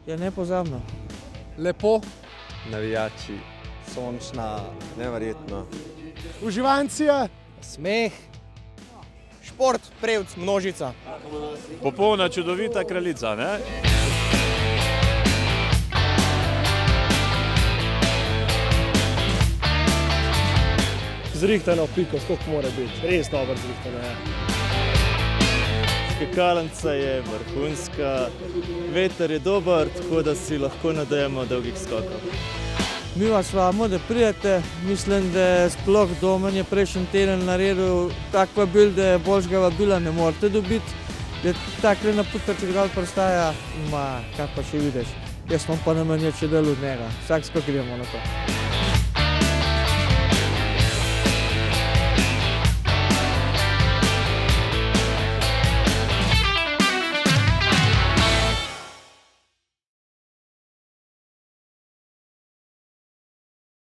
Je nepozabno. Lepo. Navijači. Sončna, neverjetno. Uživancija. Smeh. Šport, prevc, množica. Popolna čudovita kraljica, ne? Zrihtano piko, koliko mora biti, res dobro zrihtano je. Skakalnica je vrhunska, veter je dober, tako da si lahko nadejamo dolgih skokov. Mi vas vamo, da prijete. Mislim, da sploh Domen je prejšnji teden naredil tak vabil, da boljšega vabila ne morete dobiti. Da takle naputek, če gral prestaja, kaj pa še vidiš. Jaz vam pa ne manj če del od njega. Vsak skok gremo na to.